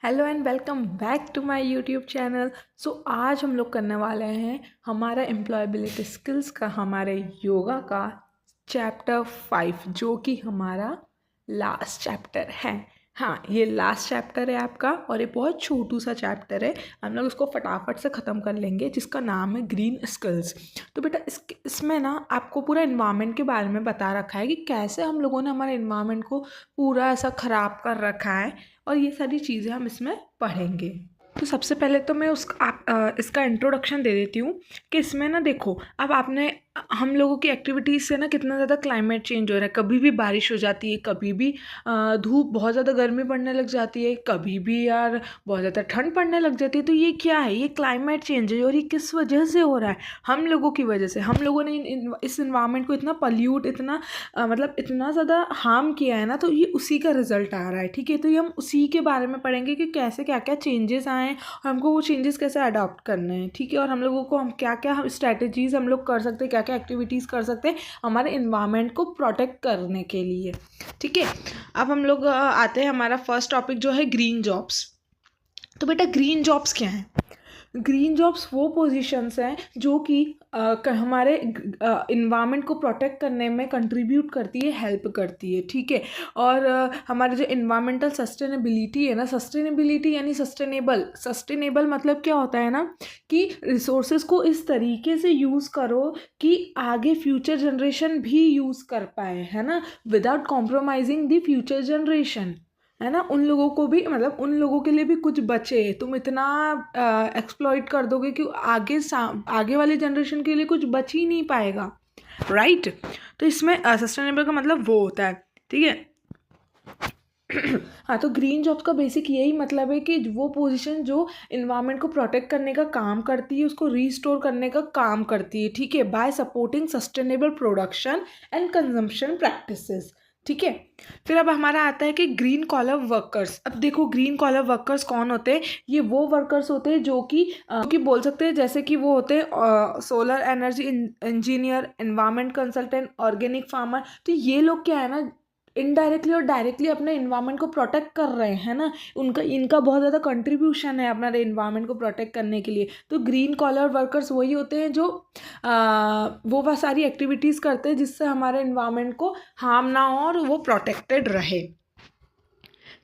Hello and welcome back to my YouTube channel. So आज हम लोग करने वाले हैं हमारा एम्प्लॉयबिलिटी स्किल्स का हमारे योगा का चैप्टर 5 जो कि हमारा लास्ट चैप्टर है। हाँ, ये लास्ट चैप्टर है आपका और ये बहुत छोटू सा चैप्टर है। हम लोग इसको फटाफट से ख़त्म कर लेंगे जिसका नाम है ग्रीन स्किल्स। तो बेटा इसमें ना आपको पूरा इन्वायरमेंट के बारे में बता रखा है कि कैसे हम लोगों ने हमारे इन्वायरमेंट को पूरा ऐसा ख़राब कर रखा है और ये सारी चीज़ें हम इसमें पढ़ेंगे। तो सबसे पहले तो मैं इसका इंट्रोडक्शन दे देती हूँ कि इसमें ना देखो, अब आपने हम लोगों की एक्टिविटीज़ से ना कितना ज़्यादा क्लाइमेट चेंज हो रहा है। कभी भी बारिश हो जाती है, कभी भी धूप बहुत ज़्यादा गर्मी पड़ने लग जाती है, कभी भी यार बहुत ज़्यादा ठंड पड़ने लग जाती है। तो ये क्या है? ये क्लाइमेट चेंज है और ये किस वजह से हो रहा है? हम लोगों की वजह से। हम लोगों ने इस इन्वायरमेंट को इतना पल्यूट, इतना मतलब इतना ज़्यादा हार्म किया है ना, तो ये उसी का रिजल्ट आ रहा है। ठीक है, तो ये हम उसी के बारे में पढ़ेंगे कि कैसे क्या क्या चेंजेस आए हैं और हमको वो चेंजेस कैसे अडॉप्ट करने हैं। ठीक है, और हम लोगों को हम क्या क्या स्ट्रैटेजीज हम लोग कर सकते हैं, क्या क्या एक्टिविटीज़ कर सकते हैं हमारे इन्वायरमेंट को प्रोटेक्ट करने के लिए। ठीक है, अब हम लोग आते हैं हमारा फर्स्ट टॉपिक जो है ग्रीन जॉब्स। तो बेटा ग्रीन जॉब्स क्या हैं? ग्रीन जॉब्स वो पोजीशंस हैं जो कि हमारे इन्वायरमेंट को प्रोटेक्ट करने में कंट्रीब्यूट करती है, हेल्प करती है। ठीक है, और हमारे जो इन्वायरमेंटल सस्टेनेबिलिटी है ना, सस्टेनेबिलिटी यानी सस्टेनेबल मतलब क्या होता है ना कि रिसोर्सेज को इस तरीके से यूज़ करो कि आगे फ्यूचर जनरेशन भी यूज़ कर पाए, है ना, without compromising the future generation, है ना। उन लोगों को भी, मतलब उन लोगों के लिए भी कुछ बचे। तुम इतना एक्सप्लॉइट कर दोगे कि आगे वाले जनरेशन के लिए कुछ बच ही नहीं पाएगा, राइट। तो इसमें सस्टेनेबल का मतलब वो होता है। ठीक है हाँ, तो ग्रीन जॉब्स का बेसिक यही मतलब है कि वो पोजीशन जो इन्वायरमेंट को प्रोटेक्ट करने का काम करती है, उसको रीस्टोर करने का काम करती है। ठीक है, bye supporting sustainable production and consumption practices. ठीक है, फिर अब हमारा आता है कि ग्रीन कॉलर वर्कर्स। अब देखो, ग्रीन कॉलर वर्कर्स कौन होते हैं? ये वो वर्कर्स होते हैं जो कि बोल सकते हैं जैसे कि वो होते हैं solar energy engineer, environment consultant, organic farmer. तो ये लोग क्या है ना, इनडायरेक्टली और डायरेक्टली अपने इन्वायरमेंट को प्रोटेक्ट कर रहे हैं ना। इनका बहुत ज़्यादा कंट्रीब्यूशन है अपना इन्वायरमेंट को प्रोटेक्ट करने के लिए। तो ग्रीन कॉलर वर्कर्स वही होते हैं जो वो सारी एक्टिविटीज़ करते हैं जिससे हमारे इन्वायरमेंट को हार्म ना हो और वो प्रोटेक्टेड रहे।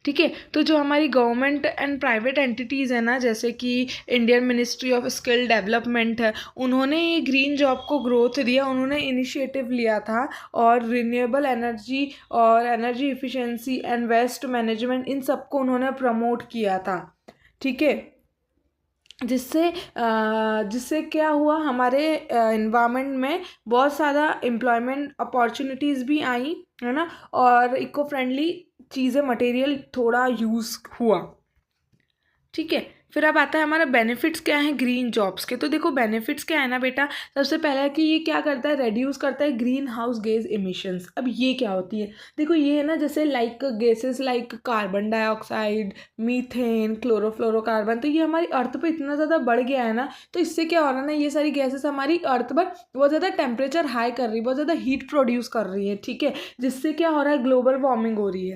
ठीक है, तो जो हमारी गवर्नमेंट एंड प्राइवेट एंटिटीज़ है ना, जैसे कि Indian ministry of skill development है, उन्होंने ये ग्रीन जॉब को ग्रोथ दिया। उन्होंने इनिशिएटिव लिया था और रिन्यूएबल एनर्जी और energy efficiency and waste management, इन सबको उन्होंने प्रमोट किया था। ठीक है, जिससे क्या हुआ, हमारे इन्वायरमेंट में बहुत सारा एम्प्लॉयमेंट अपॉर्चुनिटीज़ भी आई, है ना, और इको फ्रेंडली चीज़ें, मटेरियल थोड़ा यूज़ हुआ। ठीक है, फिर अब आता है हमारा बेनिफिट्स क्या है ग्रीन जॉब्स के। तो देखो बेनिफिट्स क्या है ना बेटा, सबसे पहला कि ये क्या करता है, रेड्यूस करता है ग्रीन हाउस गैस इमिशंस। अब ये क्या होती है? देखो ये है ना, जैसे like gases like carbon dioxide, methane, chlorofluorocarbon. तो ये हमारी अर्थ पे इतना ज़्यादा बढ़ गया है ना, तो इससे क्या हो रहा है ना, ये सारी गैसेस हमारी अर्थ पर बहुत ज़्यादा टेम्परेचर हाई कर रही है, बहुत ज़्यादा हीट प्रोड्यूस कर रही है। ठीक है, जिससे क्या हो रहा है, ग्लोबल वार्मिंग हो रही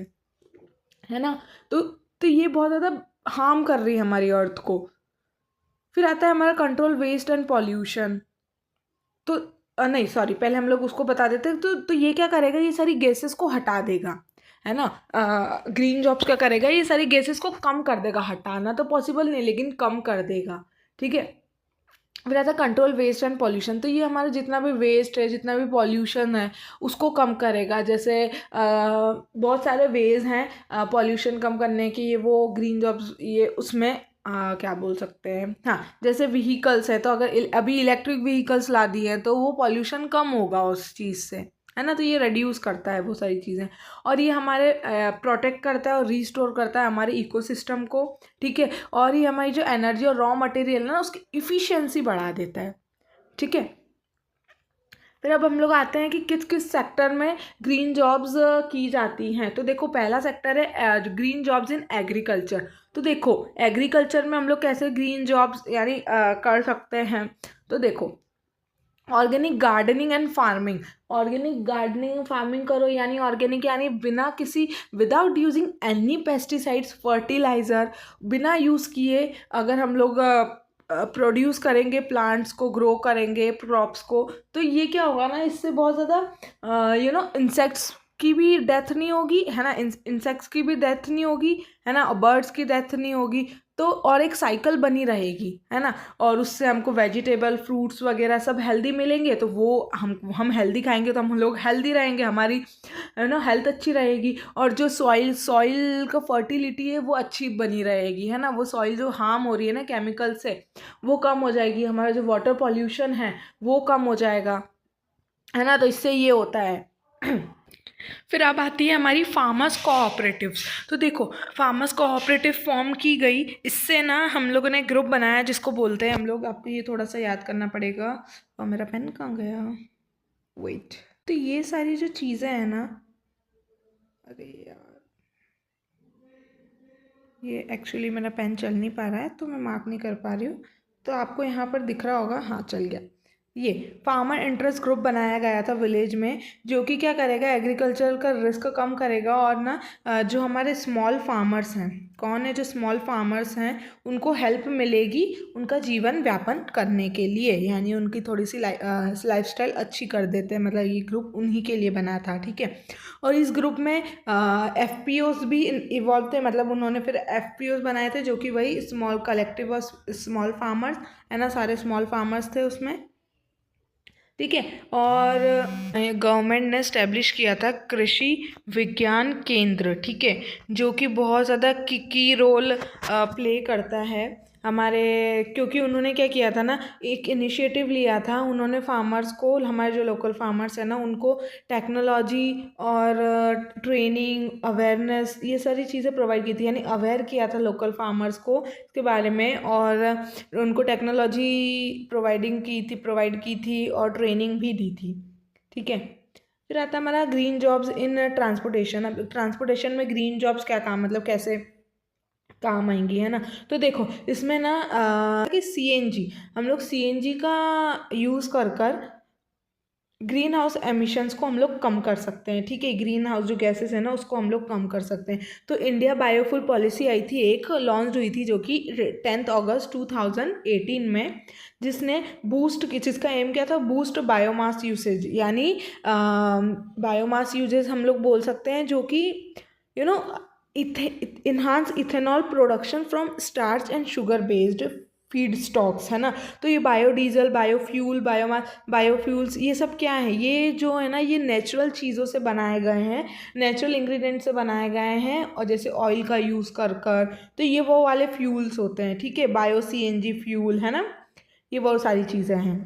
है ना। तो ये बहुत ज़्यादा हार्म कर रही है हमारी अर्थ को। फिर आता है हमारा कंट्रोल वेस्ट एंड पॉल्यूशन। तो नहीं सॉरी, पहले हम लोग उसको बता देते हैं। तो ये क्या करेगा, ये सारी गैसेस को हटा देगा, है ना। ग्रीन जॉब्स क्या करेगा, ये सारी गैसेस को कम कर देगा। हटाना तो पॉसिबल नहीं, लेकिन कम कर देगा। ठीक है, फिर आता है कंट्रोल वेस्ट एंड पॉल्यूशन। तो ये हमारा जितना भी वेस्ट है, जितना भी पॉल्यूशन है, उसको कम करेगा। जैसे बहुत सारे वेज हैं पॉल्यूशन कम करने की, ये वो ग्रीन जॉब्स ये उसमें क्या बोल सकते हैं, हाँ, जैसे व्हीकल्स है, तो अगर अभी इलेक्ट्रिक व्हीकल्स ला दी है तो वो पॉल्यूशन कम होगा उस चीज़ से, है ना। तो ये रिड्यूस करता है वो सारी चीज़ें, और ये हमारे प्रोटेक्ट करता है और रीस्टोर करता है हमारे इकोसिस्टम को। ठीक है, और ये हमारी जो एनर्जी और रॉ मटेरियल है ना, उसकी इफ़िशियंसी बढ़ा देता है। ठीक है, फिर अब हम लोग आते हैं कि किस किस सेक्टर में ग्रीन जॉब्स की जाती हैं। तो देखो पहला सेक्टर है ग्रीन जॉब्स इन एग्रीकल्चर। तो देखो एग्रीकल्चर में हम लोग कैसे ग्रीन जॉब्स यानी कर सकते हैं। तो देखो organic gardening and farming, organic gardening farming करो, यानी ऑर्गेनिक यानी बिना किसी, without using any pesticides, fertiliser, बिना यूज़ किए अगर हम लोग प्रोड्यूस करेंगे, प्लांट्स को ग्रो करेंगे, क्रॉप्स को, तो ये क्या होगा ना, इससे बहुत ज़्यादा इंसेक्ट्स की भी डेथ नहीं होगी, है ना, इंसेक्ट्स की भी डेथ नहीं होगी, है ना, बर्ड्स की डेथ नहीं होगी, तो और एक साइकिल बनी रहेगी, है ना, और उससे हमको वेजिटेबल, फ्रूट्स वगैरह सब हेल्दी मिलेंगे, तो वो हम हेल्दी खाएंगे तो हम लोग हेल्दी रहेंगे, हमारी हेल्थ अच्छी रहेगी, और जो सॉइल का फर्टिलिटी है वो अच्छी बनी रहेगी, है ना, वो सॉइल जो हार्म हो रही है ना केमिकल से, वो कम हो जाएगी, हमारा जो वाटर पॉल्यूशन है वो कम हो जाएगा, है ना, तो इससे ये होता है। फिर अब आती है हमारी फार्मर्स कोऑपरेटिव्स। तो देखो, फार्मर्स कोऑपरेटिव फॉर्म की गई, इससे ना हम लोगों ने ग्रुप बनाया जिसको बोलते हैं हम लोग, आपको ये थोड़ा सा याद करना पड़ेगा, और मेरा पेन कहाँ गया, वेट। तो ये सारी जो चीज़ें हैं ना, अरे यार, ये एक्चुअली मेरा पेन चल नहीं पा रहा है तो मैं मार्क नहीं कर पा रही हूँ, तो आपको यहाँ पर दिख रहा होगा, हाँ चल गया। ये फार्मर इंटरेस्ट ग्रुप बनाया गया था विलेज में, जो कि क्या करेगा, एग्रीकल्चर का रिस्क कम करेगा, और ना जो हमारे स्मॉल फार्मर्स हैं, कौन है जो स्मॉल फार्मर्स हैं, उनको हेल्प मिलेगी उनका जीवन व्यापन करने के लिए, यानी उनकी थोड़ी सी लाइफस्टाइल अच्छी कर देते हैं, मतलब ये ग्रुप उन्हीं के लिए बना था, ठीक है। और इस ग्रुप में FPOs भी इवॉल्व थे, मतलब उन्होंने फिर FPOs बनाए थे, जो कि वही small collective of small farmers, है ना, सारे स्मॉल फार्मर्स थे उसमें, ठीक है। और गवर्नमेंट ने इस्टेब्लिश किया था कृषि विज्ञान केंद्र, ठीक है, जो कि बहुत ज़्यादा की रोल प्ले करता है हमारे, क्योंकि उन्होंने क्या किया था ना, एक इनिशिएटिव लिया था उन्होंने, फार्मर्स को, हमारे जो लोकल फार्मर्स हैं ना, उनको टेक्नोलॉजी और ट्रेनिंग, अवेयरनेस, ये सारी चीज़ें प्रोवाइड की थी, यानी अवेयर किया था लोकल फार्मर्स को इसके बारे में, और उनको टेक्नोलॉजी प्रोवाइड की थी और ट्रेनिंग भी दी थी, ठीक है। फिर आता है हमारा ग्रीन जॉब्स इन ट्रांसपोर्टेशन। अब ट्रांसपोर्टेशन में ग्रीन जॉब्स क्या काम, मतलब कैसे काम आएंगी, है ना, तो देखो इसमें ना कि CNG, हम लोग CNG का यूज़ कर ग्रीन हाउस एमिशंस को हम लोग कम कर सकते हैं, ठीक है, ग्रीन हाउस जो गैसेस है ना उसको हम लोग कम कर सकते हैं। तो इंडिया बायोफ्यूल पॉलिसी आई थी, एक लॉन्च हुई थी, जो कि 10 अगस्त 2018 में, जिसने जिसका एम क्या था, बूस्ट बायोमास यूसेज, यानी बायोमास यूजेज हम लोग बोल सकते हैं, जो कि you know enhance ethanol production from starch and sugar based feed stocks, है ना। तो ये बायोडीजल, बायोफ्यूल, बायोफ्यूल्स, ये सब क्या है, ये जो है ना, ये नेचुरल चीज़ों से बनाए गए हैं, नेचुरल इंग्रेडिएंट से बनाए गए हैं, और जैसे ऑयल का यूज़ कर तो ये वो वाले फ्यूल्स होते हैं, ठीक है, बायो CNG फ्यूल, है ना, ये बहुत सारी चीज़ें हैं।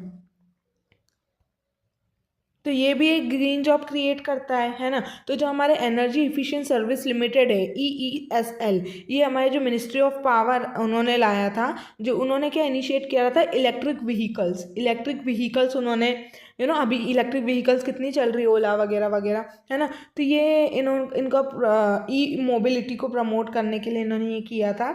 तो ये भी एक ग्रीन जॉब क्रिएट करता है ना। तो जो हमारे एनर्जी इफिशिएंट सर्विस लिमिटेड है, EESL, ये हमारे जो मिनिस्ट्री ऑफ पावर उन्होंने लाया था, जो उन्होंने क्या इनिशिएट किया था, इलेक्ट्रिक व्हीकल्स उन्होंने अभी इलेक्ट्रिक व्हीकल्स कितनी चल रही है, ओला वगैरह वगैरह, है ना। तो ये इनका मोबिलिटी को प्रमोट करने के लिए इन्होंने ये किया था,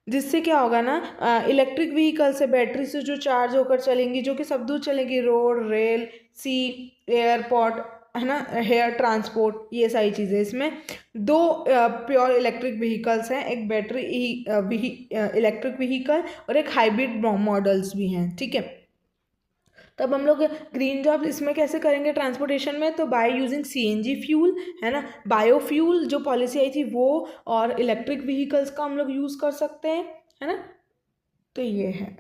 जिससे क्या होगा ना, इलेक्ट्रिक व्हीकल से, बैटरी से जो चार्ज होकर चलेंगी, जो कि सब दूर चलेंगी, रोड, रेल, सी, एयरपोर्ट, है ना, हेयर ट्रांसपोर्ट, ये सारी चीज़ें। इसमें दो प्योर इलेक्ट्रिक व्हीकल्स हैं, एक बैटरी इलेक्ट्रिक व्हीकल और एक हाइब्रिड मॉडल्स भी हैं, ठीक है। तब हम लोग ग्रीन जॉब इसमें कैसे करेंगे ट्रांसपोर्टेशन में, तो बाय यूजिंग CNG फ्यूल, है ना, बायोफ्यूल जो पॉलिसी आई थी वो, और इलेक्ट्रिक व्हीकल्स का हम लोग यूज़ कर सकते हैं, है ना। तो ये है।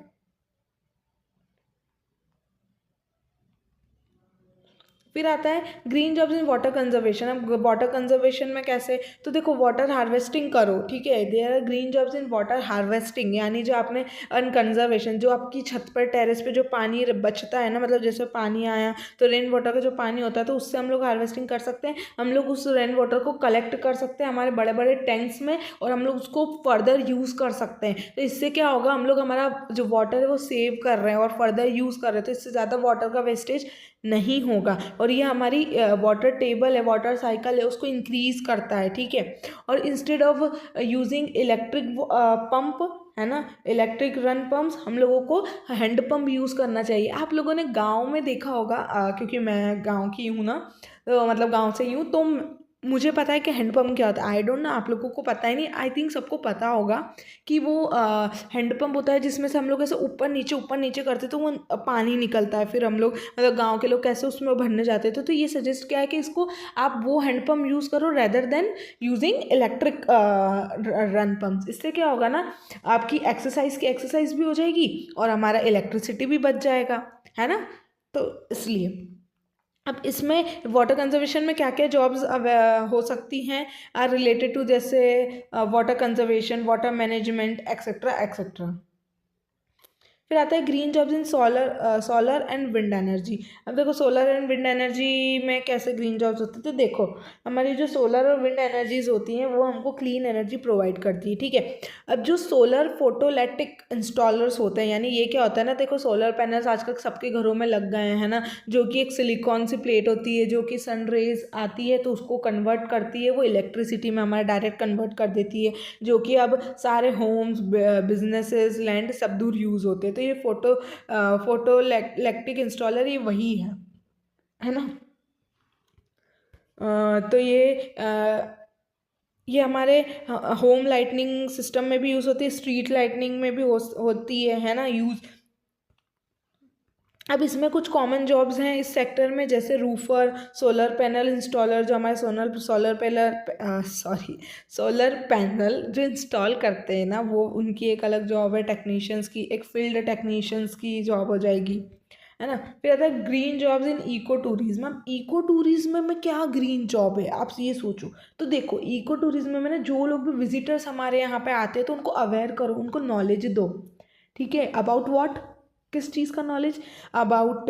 फिर आता है green jobs in water conservation. अब वाटर कंजर्वेशन में कैसे, तो देखो वाटर हार्वेस्टिंग करो, ठीक है, there are green jobs in water harvesting, यानी जो आपने कंजर्वेशन, जो आपकी छत पर, टेरेस पे जो पानी बचता है ना, मतलब जैसे पानी आया तो रेन वाटर का जो पानी होता है, तो उससे हम लोग हार्वेस्टिंग कर सकते हैं। हम लोग उस रेन वाटर को कलेक्ट कर सकते हैं हमारे बड़े बड़े टैंक्स में, और हम लोग उसको फर्दर यूज़ कर सकते हैं। तो इससे क्या होगा, हम लोग हमारा जो वाटर है वो सेव कर रहे हैं और फर्दर यूज़ कर रहे हैं, तो इससे ज़्यादा वाटर का वेस्टेज नहीं होगा। और ये हमारी वाटर टेबल है, वाटर साइकिल है, उसको इंक्रीज करता है, ठीक है। और instead of using electric pump, है ना, इलेक्ट्रिक रन पंप्स, हम लोगों को हैंड पंप यूज़ करना चाहिए। आप लोगों ने गांव में देखा होगा, क्योंकि मैं गांव की हूँ ना, तो मतलब गांव से ही हूँ, तो मुझे पता है कि हैंडपम्प क्या होता है। आई डोंट नो, आप लोगों को पता ही नहीं, आई थिंक सबको पता होगा कि वो हैंडपम्प होता है जिसमें से हम लोग ऐसे ऊपर नीचे करते तो वो पानी निकलता है, फिर हम लोग मतलब गांव के लोग कैसे उसमें भरने जाते थे। तो ये सजेस्ट किया है कि इसको आप वो हैंडपम्प यूज़ करो rather than using electric run pump. इससे क्या होगा ना, आपकी एक्सरसाइज भी हो जाएगी और हमारा इलेक्ट्रिसिटी भी बच जाएगा, है ना। तो इसलिए अब इसमें वाटर कंजर्वेशन में क्या क्या जॉब्स हो सकती हैं आर रिलेटेड टू, जैसे water conservation, water management, etcetera etcetera. फिर आता है green jobs in solar and wind energy. अब देखो सोलर एंड विंड एनर्जी में कैसे ग्रीन जॉब्स होते हैं, तो देखो हमारी जो सोलर और विंड एनर्जीज होती हैं वो हमको क्लीन एनर्जी प्रोवाइड करती है, ठीक है। अब जो सोलर फोटोलैटिक इंस्टॉलर्स होते हैं, यानी ये क्या होता है ना, देखो सोलर पैनल्स आजकल सबके घरों में लग गए हैं ना, जो कि एक सिलिकॉन सी प्लेट होती है जो कि सन रेज आती है तो उसको कन्वर्ट करती है, वो इलेक्ट्रिसिटी में हमारा डायरेक्ट कन्वर्ट कर देती है, जो कि अब सारे होम्स, बिजनेसेस, लैंड सब दूर यूज़ होते हैं। तो ये फोटोलैक्टिक इंस्टॉलर ये वही है ना। तो ये हमारे होम लाइटनिंग सिस्टम में भी यूज़ होती है, स्ट्रीट लाइटनिंग में भी होती है ना यूज़। अब इसमें कुछ कॉमन जॉब्स हैं इस सेक्टर में, जैसे रूफर, सोलर पैनल इंस्टॉलर, जो हमारे सोलर पैनल जो इंस्टॉल करते हैं ना, वो उनकी एक अलग जॉब है। टेक्नीशियंस की, एक फील्ड टेक्नीशियंस की जॉब हो जाएगी, है ना। फिर आता है green jobs in eco tourism. अब इको टूरिज्म में क्या ग्रीन जॉब है, आप ये सोचो। तो देखो इको टूरिज्म में ना, जो लोग भी विजिटर्स हमारे यहाँ पे आते हैं तो उनको अवेयर करो, उनको नॉलेज दो, ठीक है। अबाउट व्हाट, किस चीज़ का नॉलेज, अबाउट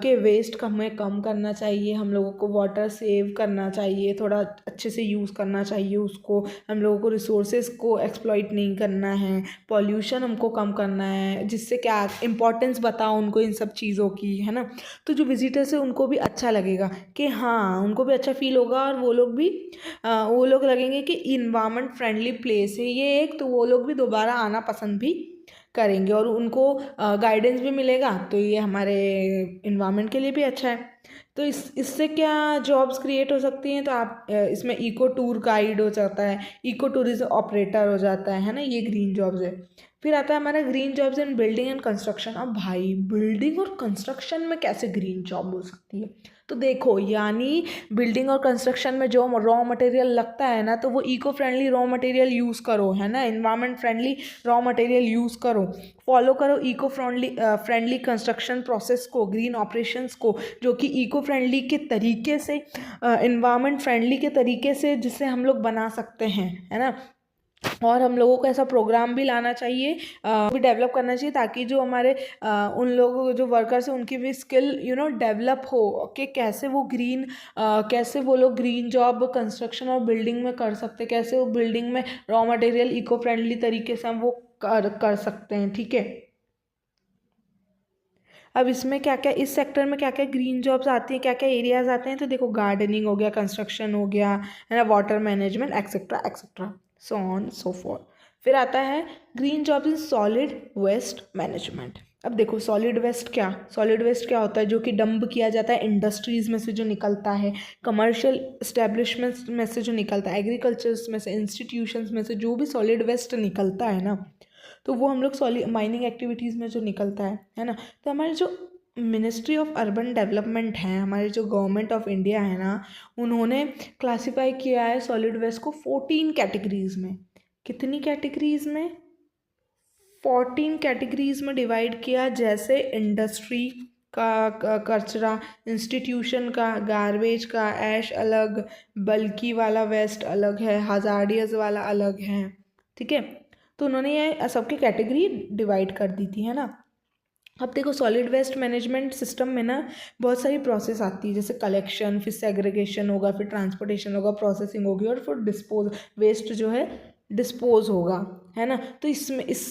के वेस्ट का हमें कम करना चाहिए, हम लोगों को वाटर सेव करना चाहिए, थोड़ा अच्छे से यूज़ करना चाहिए उसको, हम लोगों को रिसोर्सेज को एक्सप्लॉइट नहीं करना है, पॉल्यूशन हमको कम करना है, जिससे क्या इंपॉर्टेंस बताओ उनको इन सब चीज़ों की, है ना। तो जो विजिटर्स है उनको भी अच्छा लगेगा कि हाँ, उनको भी अच्छा फील होगा, और वो लोग लगेंगे कि इन्वायरमेंट फ्रेंडली प्लेस है ये एक, तो वो लोग भी दोबारा आना पसंद भी करेंगे और उनको गाइडेंस भी मिलेगा, तो ये हमारे इन्वायरमेंट के लिए भी अच्छा है। तो इससे क्या जॉब्स क्रिएट हो सकती हैं, तो आप इसमें इको टूर गाइड हो जाता है, इको टूरिज्म ऑपरेटर हो जाता है ना, ये ग्रीन जॉब्स है। फिर आता है हमारा green jobs in building and construction. अब भाई बिल्डिंग और कंस्ट्रक्शन में कैसे ग्रीन जॉब हो सकती है, तो देखो यानी बिल्डिंग और कंस्ट्रक्शन में जो रॉ मटेरियल लगता है ना, तो वो eco friendly raw material use करो, है ना, environment friendly raw material use करो, फॉलो करो इको फ्रेंडली कंस्ट्रक्शन प्रोसेस को, ग्रीन ऑपरेशंस को, जो कि इको फ्रेंडली के तरीके से, इन्वायरमेंट फ्रेंडली के तरीके से जिससे हम लोग बना सकते हैं, है ना। और हम लोगों को ऐसा प्रोग्राम भी लाना चाहिए, भी डेवलप करना चाहिए, ताकि जो हमारे उन लोगों, जो वर्कर्स हैं, उनकी भी स्किल डेवलप हो कि कैसे कैसे वो लोग ग्रीन जॉब कंस्ट्रक्शन और बिल्डिंग में कर सकते हैं, कैसे वो बिल्डिंग में रॉ मटेरियल इको फ्रेंडली तरीके से हम वो कर सकते हैं, ठीक है। अब इसमें क्या क्या, इस सेक्टर में क्या क्या ग्रीन जॉब्स आती हैं, क्या क्या एरियाज आते हैं, तो देखो गार्डनिंग हो गया, कंस्ट्रक्शन हो गया, है ना, water management, etcetera etcetera, so on so forth. फिर आता है green jobs in solid waste management. अब देखो सॉलिड वेस्ट क्या होता है, जो कि डंप किया जाता है इंडस्ट्रीज़ में से जो निकलता है, कमर्शियल इस्टेब्लिशमेंट्स में से जो निकलता है, एग्रीकल्चर्स में से, इंस्टीट्यूशंस में से, जो भी सॉलिड वेस्ट निकलता है ना, तो वो हम लोग माइनिंग एक्टिविटीज़ में जो निकलता है ना। तो हमारे जो मिनिस्ट्री ऑफ अर्बन डेवलपमेंट है, हमारे जो गवर्नमेंट ऑफ इंडिया है ना, उन्होंने क्लासीफाई किया है सॉलिड वेस्ट को 14 कैटेगरीज में। कितनी कैटेगरीज में, 14 कैटेगरीज में डिवाइड किया, जैसे इंडस्ट्री का कचरा, इंस्टीट्यूशन का, गार्बेज का, ऐश अलग, बल्की वाला वेस्ट अलग है, हजार्डियस वाला अलग है, ठीक है। तो उन्होंने ये सबकी कैटेगरी डिवाइड कर दी थी, है ना। अब देखो सॉलिड वेस्ट मैनेजमेंट सिस्टम में ना बहुत सारी प्रोसेस आती है, जैसे कलेक्शन, फिर सेग्रीगेशन होगा, फिर ट्रांसपोर्टेशन होगा, प्रोसेसिंग होगी, और फिर वेस्ट जो है डिस्पोज होगा, है ना। तो इसमें इस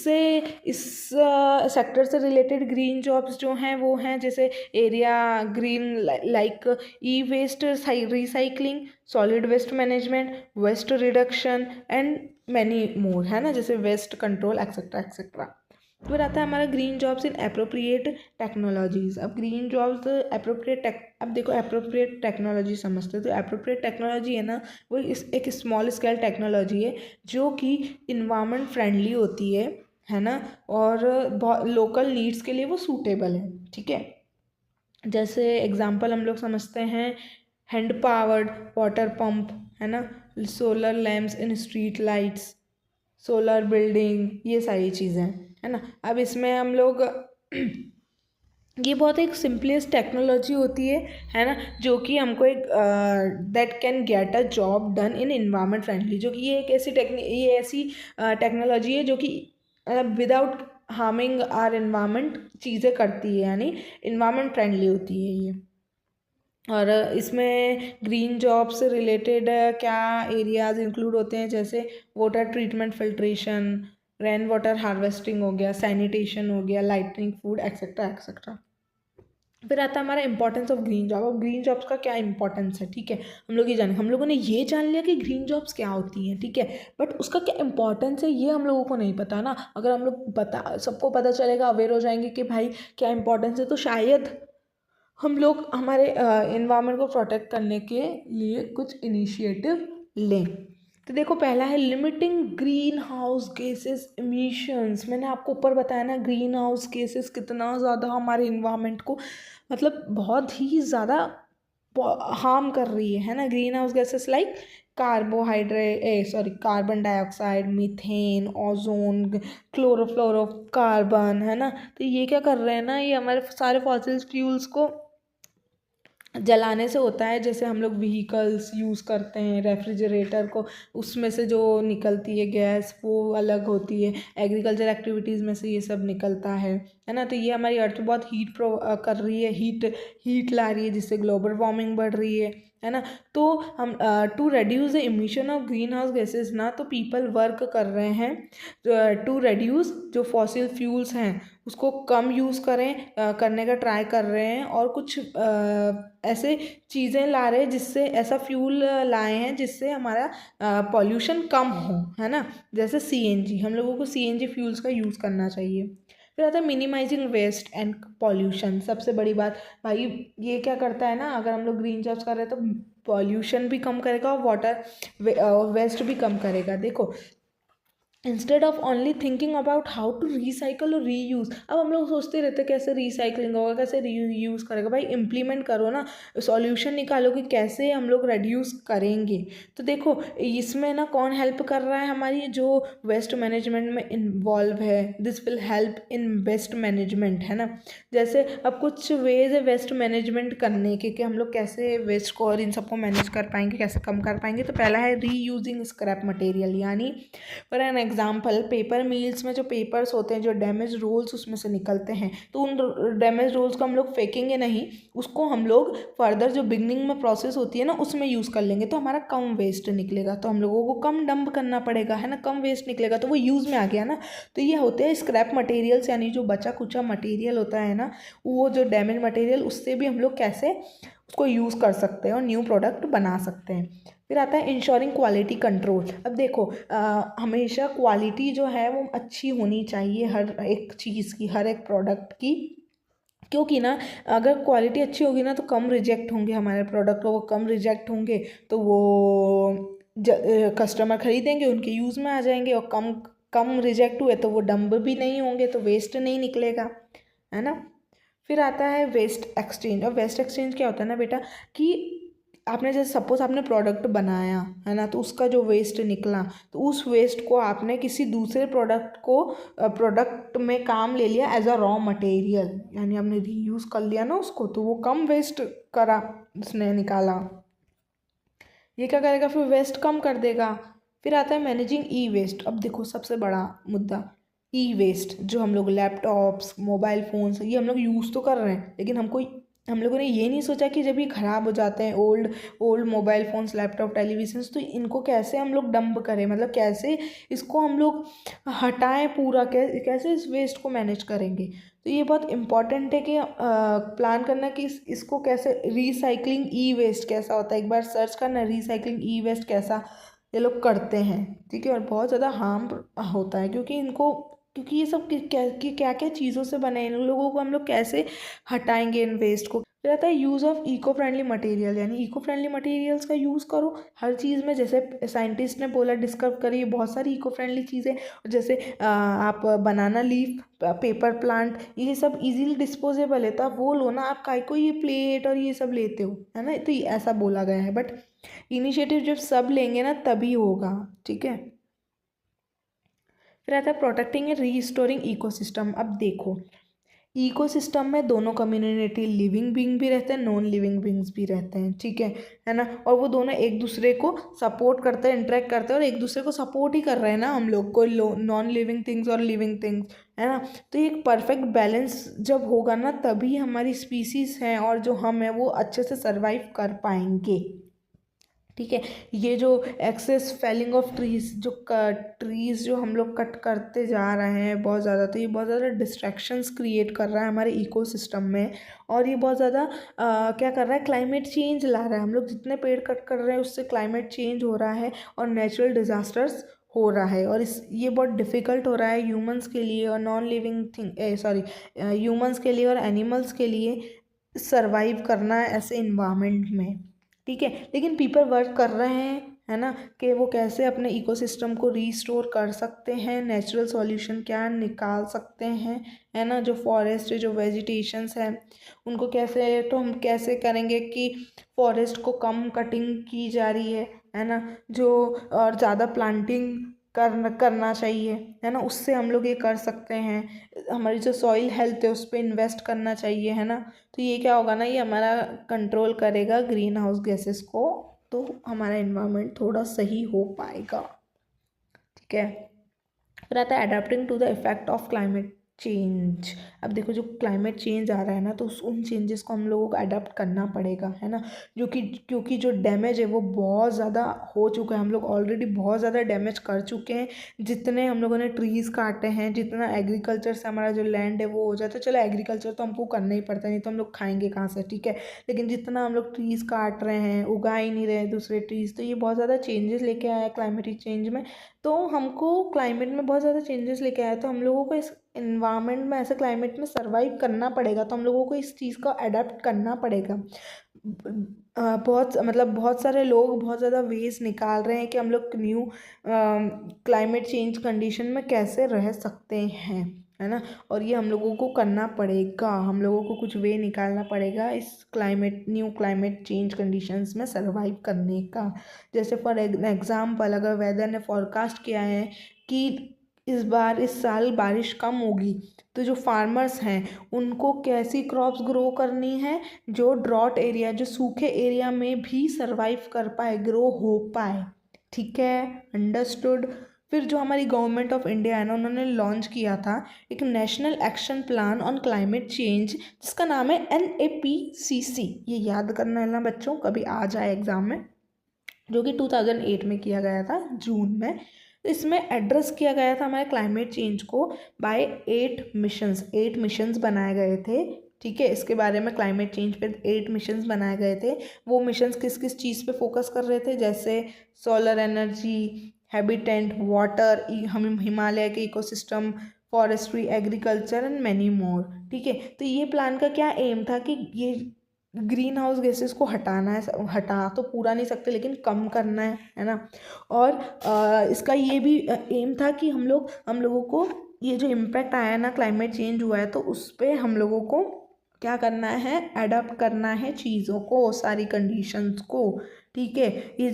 सेक्टर से रिलेटेड ग्रीन जॉब्स जो हैं वो हैं जैसे area green like e waste recycling, solid waste management, waste reduction and many more, है ना, जैसे वेस्ट कंट्रोल एक्सेट्रा एक्सेट्रा। फिर आता है हमारा ग्रीन जॉब्स इन एप्रोप्रिएट टेक्नोलॉजीज। अब ग्रीन जॉब्स अब देखो एप्रोप्रिएट टेक्नोलॉजी समझते हैं। तो एप्रोप्रिएट टेक्नोलॉजी है ना, वो एक स्मॉल स्केल टेक्नोलॉजी है जो कि इन्वायरमेंट फ्रेंडली होती है ना, और लोकल नीड्स के लिए वो सूटेबल है, ठीक है। जैसे एग्जांपल हम लोग समझते हैं हैंड पावर्ड वाटर पंप, है ना, सोलर लैम्प्स इन स्ट्रीट लाइट्स, सोलर बिल्डिंग, ये सारी चीज़ें, है ना। अब इसमें हम लोग ये बहुत एक सिंपलेस्ट टेक्नोलॉजी होती है ना, जो कि हमको एक that can get a job done in environment friendly, जो कि ये ऐसी टेक्नोलॉजी है जो कि विदाउट हार्मिंग आर इन्वायरमेंट चीज़ें करती है, यानी इन्वायरमेंट फ्रेंडली होती है ये। और इसमें ग्रीन जॉब से रिलेटेड क्या एरियाज़ इंक्लूड होते हैं, जैसे water treatment, filtration, rain water harvesting हो गया, सैनिटेशन हो गया, लाइटनिंग, फूड एक्सेट्रा एक्सेट्रा। फिर आता है हमारा इंपॉर्टेंस ऑफ ग्रीन जॉब। अब ग्रीन जॉब्स का क्या इंपॉर्टेंस है, ठीक है, हम लोगों ने ये जान लिया कि ग्रीन जॉब्स क्या होती हैं, ठीक है, बट उसका क्या इंपॉर्टेंस है ये हम लोगों को नहीं पता ना। अगर हम लोग सबको पता चलेगा, अवेयर हो जाएंगे कि भाई क्या इंपॉर्टेंस है, तो शायद हम लोग हमारे इन्वायरमेंट को प्रोटेक्ट करने के लिए कुछ इनिशिएटिव लें। तो देखो पहला है limiting green house gases emissions. मैंने आपको ऊपर बताया ना ग्रीन हाउस गैसेस कितना ज़्यादा हमारे इन्वायरमेंट को मतलब बहुत ही ज़्यादा हार्म कर रही है ना। Green house gases like carbon dioxide, methane, ozone, chlorofluorocarbon, है ना। तो ये क्या कर रहे हैं ना, ये हमारे सारे फॉसिल फ्यूल्स को जलाने से होता है। जैसे हम लोग व्हीकल्स यूज़ करते हैं, रेफ्रिजरेटर को, उसमें से जो निकलती है गैस वो अलग होती है, एग्रीकल्चर एक्टिविटीज़ में से ये सब निकलता है ना। तो ये हमारी अर्थ पे बहुत हीट कर रही है, हीट ला रही है, जिससे ग्लोबल वार्मिंग बढ़ रही है ना। तो हम to reduce the emission of green house gases ना, तो पीपल वर्क कर रहे हैं टू रेड्यूस जो फॉसिल फ्यूल्स हैं उसको कम यूज़ करने का ट्राई कर रहे हैं, और कुछ ऐसे चीज़ें ला रहे हैं जिससे ऐसा फ्यूल लाए हैं जिससे हमारा पॉल्यूशन कम हो, है ना। जैसे सीएनजी, हम लोगों को सीएनजी फ्यूल्स का यूज़ करना चाहिए। फिर आता है मिनिमाइजिंग वेस्ट एंड पॉल्यूशन। सबसे बड़ी बात भाई ये क्या करता है ना, अगर हम लोग ग्रीन जॉब्स कर रहे हैं तो पॉल्यूशन भी कम करेगा और वाटर वेस्ट भी कम करेगा। देखो instead of only thinking about how to recycle और रीयूज़, अब हम लोग सोचते रहते कैसे रिसाइकलिंग होगा, कैसे रीयूज़ करेगा। भाई इम्प्लीमेंट करो ना, सॉल्यूशन निकालो कि कैसे हम लोग रिड्यूस करेंगे। तो देखो इसमें ना कौन हेल्प कर रहा है, हमारी जो वेस्ट मैनेजमेंट में इन्वॉल्व है, this will help in waste management, है ना। जैसे अब कुछ वेज है वेस्ट मैनेजमेंट करने के कि हम लोग कैसे वेस्ट को और इन सबको मैनेज कर पाएंगे, कैसे कम कर पाएंगे। तो पहला है रीयूजिंग स्क्रैप मटेरियल, यानी for an example paper mills में जो पेपर्स होते हैं, जो डैमेज रोल्स उसमें से निकलते हैं, तो उन डैमेज रोल्स को हम लोग फेंकेंगे नहीं, उसको हम लोग फर्दर जो बिगनिंग में प्रोसेस होती है ना उसमें यूज़ कर लेंगे, तो हमारा कम वेस्ट निकलेगा। तो हम लोगों को कम डंप करना पड़ेगा, है ना, कम वेस्ट निकलेगा, तो वो यूज़ में आ गया ना। तो ये होते हैं स्क्रैप मटेरियल्स, यानी जो बचा कुचा मटेरियल होता है ना, वो जो डैमेज मटेरियल, उससे भी हम लोग कैसे उसको यूज़ कर सकते हैं और न्यू प्रोडक्ट बना सकते हैं। फिर आता है इंश्योरिंग क्वालिटी कंट्रोल। अब देखो हमेशा क्वालिटी जो है वो अच्छी होनी चाहिए हर एक चीज़ की, हर एक प्रोडक्ट की, क्योंकि ना अगर क्वालिटी अच्छी होगी ना तो कम रिजेक्ट होंगे हमारे प्रोडक्ट, वो कम रिजेक्ट होंगे तो वो कस्टमर खरीदेंगे, उनके यूज़ में आ जाएंगे, और कम रिजेक्ट हुए तो वो डंप भी नहीं होंगे, तो वेस्ट नहीं निकलेगा, है ना। फिर आता है वेस्ट एक्सचेंज। और वेस्ट एक्सचेंज क्या होता है ना बेटा, कि आपने जैसे सपोज आपने प्रोडक्ट बनाया है ना, तो उसका जो वेस्ट निकला, तो उस वेस्ट को आपने किसी दूसरे प्रोडक्ट में काम ले लिया एज अ रॉ मटेरियल, यानी आपने रीयूज़ कर लिया ना उसको, तो वो कम वेस्ट करा उसने निकाला, ये क्या करेगा, फिर वेस्ट कम कर देगा। फिर आता है मैनेजिंग ई वेस्ट। अब देखो सबसे बड़ा मुद्दा ई वेस्ट, जो हम लोग लैपटॉप्स, मोबाइल फ़ोन्स, ये हम लोग यूज़ तो कर रहे हैं, लेकिन हमको हम लोगों ने ये नहीं सोचा कि जब ये ख़राब हो जाते हैं old old mobile phones, laptop, televisions, तो इनको कैसे हम लोग डंप करें, मतलब कैसे इसको हम लोग हटाएं पूरा, कैसे इस वेस्ट को मैनेज करेंगे। तो ये बहुत इम्पॉर्टेंट है कि प्लान करना कि इसको कैसे रिसाइकलिंग ई वेस्ट कैसा होता है, एक बार सर्च करना रिसाइकलिंग ई वेस्ट कैसा ये लोग करते हैं, ठीक है। और बहुत ज़्यादा हार्म होता है क्योंकि ये सब क्या क्या चीज़ों से बने हैं, इन लोगों को हम लोग कैसे हटाएंगे इन वेस्ट को। फिर आता है use of eco friendly material, यानी इको फ्रेंडली मटेरियल्स का यूज़ करो हर चीज़ में। जैसे साइंटिस्ट ने बोला, डिस्कवर करी बहुत सारी इको फ्रेंडली चीज़ें, जैसे आप बनाना लीफ, पेपर प्लांट, ये सब इजीली डिस्पोजेबल है, तो आप वो लो ना, आप काय को ये प्लेट और ये सब लेते हो, है ना। तो ऐसा बोला गया है, बट इनिशिएटिव जब सब लेंगे ना तभी होगा, ठीक है। फिर आता है प्रोटेक्टिंग एंड रीस्टोरिंग इकोसिस्टम। अब देखो, इकोसिस्टम में दोनों कम्युनिटी, लिविंग बीइंग भी रहते हैं, नॉन लिविंग बीइंग्स भी रहते हैं, ठीक है ना। और वो दोनों एक दूसरे को सपोर्ट करते हैं, इंटरेक्ट करते हैं, और एक दूसरे को सपोर्ट ही कर रहे हैं ना हम लोग, कोई नॉन लिविंग थिंग्स और लिविंग थिंग्स, है ना। तो एक परफेक्ट बैलेंस जब होगा ना तभी हमारी स्पीसीज हैं और जो हम हैं वो अच्छे से सर्वाइव कर पाएंगे, ठीक है। ये जो एक्सेस फेलिंग ऑफ ट्रीज, जो ट्रीज जो हम लोग कट करते जा रहे हैं बहुत ज़्यादा, तो ये बहुत ज़्यादा डिस्ट्रैक्शंस क्रिएट कर रहा है हमारे इकोसिस्टम में। और ये बहुत ज़्यादा क्या कर रहा है, क्लाइमेट चेंज ला रहा है। हम लोग जितने पेड़ कट कर रहे हैं उससे क्लाइमेट चेंज हो रहा है और नेचुरल डिज़ास्टर्स हो रहा है। और ये बहुत डिफ़िकल्ट हो रहा है ह्यूमंस के लिए और नॉन लिविंग ह्यूमंस के लिए और एनिमल्स के लिए सर्वाइव करना ऐसे इन्वायरमेंट में, ठीक है। लेकिन पीपल वर्क कर रहे हैं, है ना, कि वो कैसे अपने इकोसिस्टम को रीस्टोर कर सकते हैं, नेचुरल सॉल्यूशन क्या निकाल सकते हैं, है ना। जो फॉरेस्ट, जो वेजिटेशंस हैं उनको कैसे, तो हम कैसे करेंगे कि फॉरेस्ट को कम कटिंग की जा रही है ना, जो और ज़्यादा प्लांटिंग करना चाहिए, है ना। उससे हम लोग ये कर सकते हैं। हमारी जो सॉइल हेल्थ है उस पर इन्वेस्ट करना चाहिए, है ना। तो ये क्या होगा ना, ये हमारा कंट्रोल करेगा ग्रीन हाउस गैसेस को, तो हमारा इन्वायरमेंट थोड़ा सही हो पाएगा, ठीक है। फिर आता है adapting to the effect of climate change. अब देखो, जो क्लाइमेट चेंज आ रहा है ना, तो उन चेंजेस को हम लोगों को अडेप्ट करना पड़ेगा, है ना। क्योंकि जो डैमेज है वो बहुत ज़्यादा हो चुका है, हम लोग ऑलरेडी बहुत ज़्यादा डैमेज कर चुके हैं। जितने हम लोगों ने ट्रीज़ काटे हैं, जितना एग्रीकल्चर से हमारा जो लैंड है वो हो जाता है, चलो एग्रीकल्चर तो हमको करना ही पड़ता है, नहीं तो हम लोग खाएंगे कहाँ से, ठीक है। लेकिन जितना हम लोग ट्रीज़ काट रहे हैं, उगा ही नहीं रहे दूसरे ट्रीज़, तो ये बहुत ज़्यादा चेंजेस लेके आया है क्लाइमेटिक चेंज में। तो हमको क्लाइमेट में बहुत ज़्यादा चेंजेस लेके आया है, तो हम लोगों को इस इन्वायरमेंट में, ऐसे क्लाइमेट में सर्वाइव करना पड़ेगा। तो हम लोगों को इस चीज़ का अडेप्ट करना पड़ेगा। बहुत सारे लोग बहुत ज़्यादा वेज निकाल रहे हैं कि हम लोग न्यू क्लाइमेट चेंज कंडीशन में कैसे रह सकते हैं, है ना। और ये हम लोगों को करना पड़ेगा, हम लोगों को कुछ वे निकालना पड़ेगा इस न्यू क्लाइमेट चेंज कंडीशंस में सर्वाइव करने का। जैसे फॉर एग्जांपल, अगर वेदर ने फॉरकास्ट किया है कि इस साल बारिश कम होगी, तो जो फार्मर्स हैं उनको कैसी क्रॉप्स ग्रो करनी है जो ड्रॉट एरिया, जो सूखे एरिया में भी सर्वाइव कर पाए, ग्रो हो पाए, ठीक है, अंडरस्टूड। फिर जो हमारी गवर्नमेंट ऑफ इंडिया है ना, उन्होंने लॉन्च किया था एक national action plan on climate change, जिसका नाम है NAPCC। ये याद करना है ना बच्चों, कभी आ जाए एग्जाम में, जो कि 2008 में किया गया था जून में। इसमें एड्रेस किया गया था हमारे क्लाइमेट चेंज को बाय 8 मिशंस बनाए गए थे, ठीक है। इसके बारे में क्लाइमेट चेंज पे 8 मिशंस बनाए गए थे। वो मिशंस किस किस चीज़ पे फोकस कर रहे थे, जैसे सोलर एनर्जी, हैबिटेट, वाटर, हम हिमालय के ecosystem, forestry, agriculture and many मोर, ठीक है। तो ये प्लान का क्या एम था कि ये ग्रीन हाउस गैसेस को हटाना है, हटा तो पूरा नहीं सकते लेकिन कम करना है ना। और इसका ये भी एम था कि हम लोगों को ये जो इम्पैक्ट आया है ना, क्लाइमेट चेंज हुआ है, तो उस पर हम लोगों को क्या करना है, अडॉप्ट करना है चीज़ों को, सारी कंडीशंस को, ठीक है। ये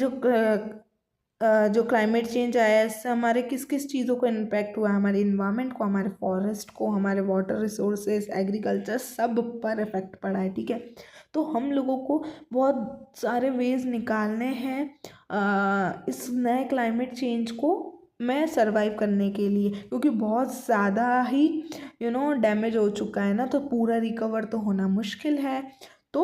जो क्लाइमेट चेंज आया है इससे हमारे किस किस चीज़ों को इम्पैक्ट हुआ है, हमारे इन्वायरमेंट को, हमारे फॉरेस्ट को, हमारे वाटर रिसोर्सेज, एग्रीकल्चर, सब पर इफेक्ट पड़ा है, ठीक है। तो हम लोगों को बहुत सारे वेज निकालने हैं इस नए क्लाइमेट चेंज को में सर्वाइव करने के लिए, क्योंकि बहुत ज़्यादा ही डैमेज हो चुका है ना, तो पूरा रिकवर तो होना मुश्किल है। तो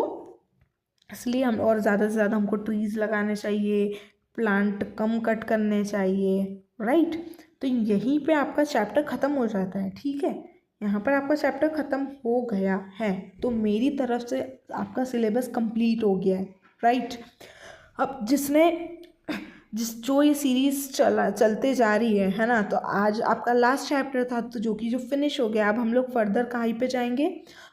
इसलिए हम और ज़्यादा से ज़्यादा हमको ट्रीज़ लगाने चाहिए, प्लांट कम कट करने चाहिए, राइट। तो यहीं पे आपका चैप्टर ख़त्म हो जाता है, ठीक है। यहाँ पर आपका चैप्टर ख़त्म हो गया है, तो मेरी तरफ से आपका सिलेबस कंप्लीट हो गया है, राइट। अब जो ये सीरीज़ चलते जा रही है ना, तो आज आपका लास्ट चैप्टर था, तो जो फिनिश हो गया। अब हम लोग फर्दर कहाँ पे जाएंगे,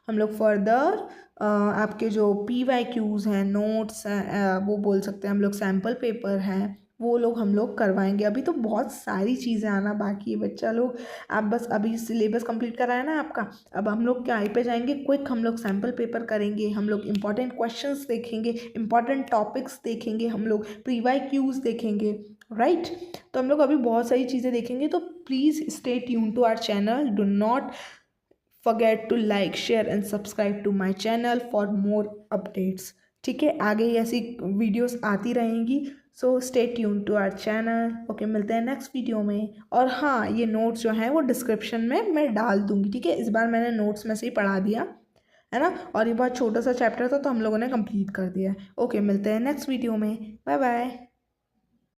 हम लोग फर्दर आपके जो PYQs हैं, नोट्स हैं, वो बोल सकते हैं हम लोग, सैम्पल पेपर हैं, वो लोग हम लोग करवाएंगे। अभी तो बहुत सारी चीज़ें आना बाकी है बच्चा लोग, आप बस अभी सिलेबस कंप्लीट कराया ना आपका। अब हम लोग क्या पे जाएंगे, क्विक हम लोग सैम्पल पेपर करेंगे, हम लोग इंपॉर्टेंट क्वेश्चंस देखेंगे, इंपॉर्टेंट टॉपिक्स देखेंगे, हम लोग PYQs देखेंगे, राइट। तो हम लोग अभी बहुत सारी चीज़ें देखेंगे, तो please stay tune to our channel, do not forget to like, share and subscribe to my channel for more updates, ठीक है। आगे ऐसी वीडियोस आती रहेंगी, so stay tune to our channel. Okay, मिलते हैं नेक्स्ट वीडियो में। और हाँ, ये नोट्स जो हैं वो डिस्क्रिप्शन में मैं डाल दूँगी, ठीक है। इस बार मैंने नोट्स में से ही पढ़ा दिया है ना, और ये बहुत छोटा सा चैप्टर था, तो हम लोगों ने कंप्लीट कर दिया है। ओके, मिलते हैं नेक्स्ट वीडियो में, बाय बाय।